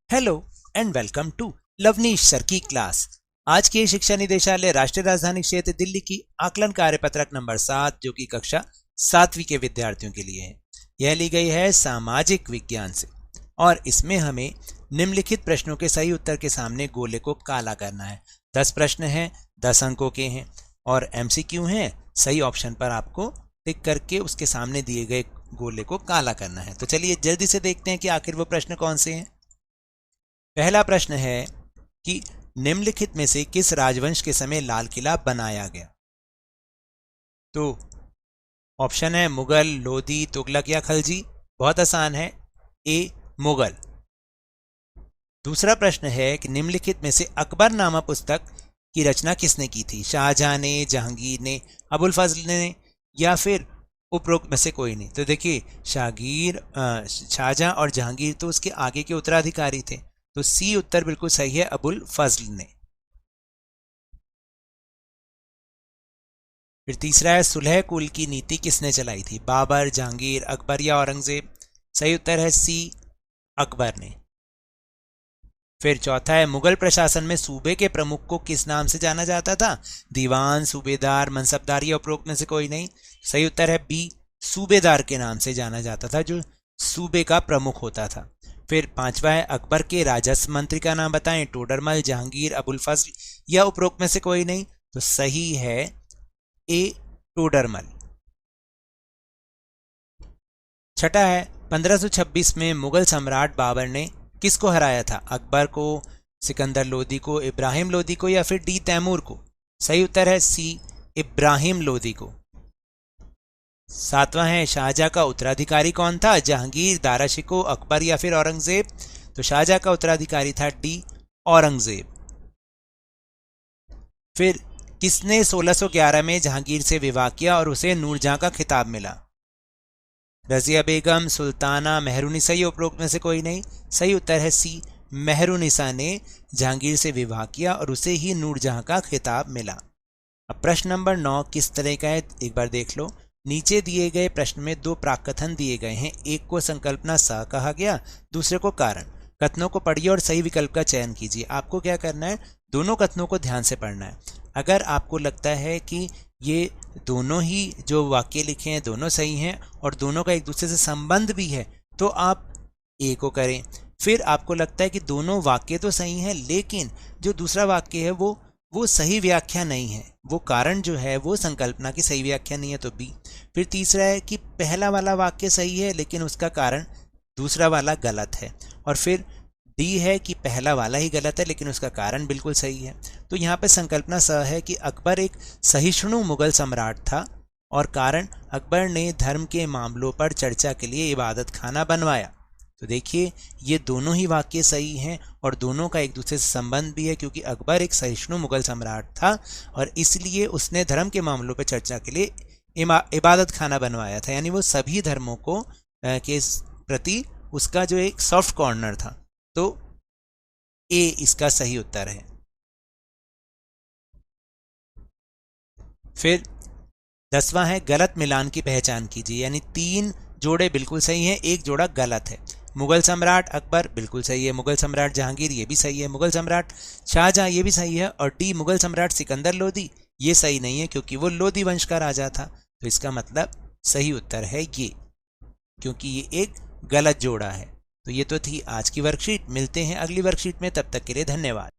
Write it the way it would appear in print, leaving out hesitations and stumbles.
Hello and welcome to Lavneesh sir की class. आज की शिक्षा निदेशालय राष्ट्रीय राजधानी क्षेत्र दिल्ली की आकलन कार्यपत्रक नंबर 7 जो कि कक्षा 7वीं के विद्यार्थियों के लिए है। यह ली गई है सामाजिक विज्ञान से और इसमें हमें निम्नलिखित प्रश्नों के सही उत्तर के सामने गोले को काला करना है। 10 प्रश्न हैं, 10 अंकों के हैं और एमसीक्यू हैं। सही ऑप्शन पर आपको टिक करके उसके सामने दिए गए गोले को काला करना है। तो चलिए जल्दी से देखते हैं कि आखिर वो प्रश्न कौन से हैं। पहला प्रश्न है कि निम्नलिखित में से किस राजवंश के समय लाल किला बनाया गया। तो ऑप्शन है मुगल, लोधी, तुगलक या खलजी। बहुत आसान है, ए मुगल। दूसरा प्रश्न है कि निम्नलिखित में से अकबरनामा पुस्तक की रचना किसने की थी। शाहजहां ने, जहांगीर ने, अबुल फजल ने या फिर उपरोक्त में से कोई नहीं। तो देखिए शाहजहां और जहांगीर तो उसके आगे के उत्तराधिकारी थे, तो सी उत्तर बिल्कुल सही है, अबुल फजल ने। फिर तीसरा है सुलह कुल की नीति किसने चलाई थी। बाबर, जहांगीर, अकबर या औरंगजेब। सही उत्तर है सी, अकबर ने। फिर चौथा है मुगल प्रशासन में सूबे के प्रमुख को किस नाम से जाना जाता था। दीवान, सूबेदार, मनसबदार या उपरोक्त में से कोई नहीं। सही उत्तर है बी, सूबेदार के नाम से जाना जाता था, जो सूबे का प्रमुख होता था। फिर पांचवा है अकबर के राजस्व मंत्री का नाम बताएं। टोडरमल, जहांगीर, अबुल फजल या उपरोक्त में से कोई नहीं। तो सही है ए, टोडरमल। छठा है 1526 में मुगल सम्राट बाबर ने किसको हराया था। अकबर को, सिकंदर लोदी को, इब्राहिम लोदी को या फिर डी तैमूर को। सही उत्तर है सी, इब्राहिम लोदी को। सातवां है शाहजहां का उत्तराधिकारी कौन था। जहांगीर, दाराशिको, अकबर या फिर औरंगजेब। तो शाहजहां का उत्तराधिकारी था डी, औरंगजेब। फिर किसने 1611 में जहांगीर से विवाह किया और उसे नूरजहां का खिताब मिला। रजिया बेगम, सुल्ताना, मेहरुनिसा या उपरोक्त में से कोई नहीं। सही उत्तर है सी, मेहरुनिसा ने जहांगीर से विवाह किया और उसे ही नूरजहां का खिताब मिला। अब प्रश्न नंबर 9 किस तरह का है एक बार देख लो। नीचे दिए गए प्रश्न में दो प्राकथन दिए गए हैं, एक को संकल्पना स कहा गया, दूसरे को कारण। कथनों को पढ़िए और सही विकल्प का चयन कीजिए। आपको क्या करना है, दोनों कथनों को ध्यान से पढ़ना है। अगर आपको लगता है कि ये दोनों ही जो वाक्य लिखे हैं दोनों सही हैं और दोनों का एक दूसरे से संबंध भी है, तो आप ए को करें। फिर आपको लगता है कि दोनों वाक्य तो सही हैं लेकिन जो दूसरा वाक्य है वो सही व्याख्या नहीं है, वो कारण जो है वो संकल्पना की सही व्याख्या नहीं है, तो बी। फिर तीसरा है कि पहला वाला वाक्य सही है लेकिन उसका कारण दूसरा वाला गलत है। और फिर डी है कि पहला वाला ही गलत है लेकिन उसका कारण बिल्कुल सही है। तो यहाँ पे संकल्पना स है कि अकबर एक सहिष्णु मुगल सम्राट था और कारण अकबर ने धर्म के मामलों पर चर्चा के लिए इबादत खाना बनवाया। तो देखिए ये दोनों ही वाक्य सही हैं और दोनों का एक दूसरे से संबंध भी है, क्योंकि अकबर एक सहिष्णु मुगल सम्राट था और इसलिए उसने धर्म के मामलों पर चर्चा के लिए इबादत खाना बनवाया था, यानी वो सभी धर्मों को के प्रति उसका जो एक सॉफ्ट कॉर्नर था। तो ए इसका सही उत्तर है। फिर 10वां है गलत मिलान की पहचान कीजिए, यानी 3 जोड़े बिल्कुल सही हैं, एक जोड़ा गलत है। मुगल सम्राट अकबर बिल्कुल सही है, मुगल सम्राट जहांगीर ये भी सही है, मुगल सम्राट शाहजहां ये भी सही है, और डी मुगल सम्राट सिकंदर लोदी ये सही नहीं है क्योंकि वो लोदी वंश का राजा था। तो इसका मतलब सही उत्तर है ये, क्योंकि ये एक गलत जोड़ा है। तो ये तो थी आज की वर्कशीट। मिलते हैं अगली वर्कशीट में, तब तक के लिए धन्यवाद।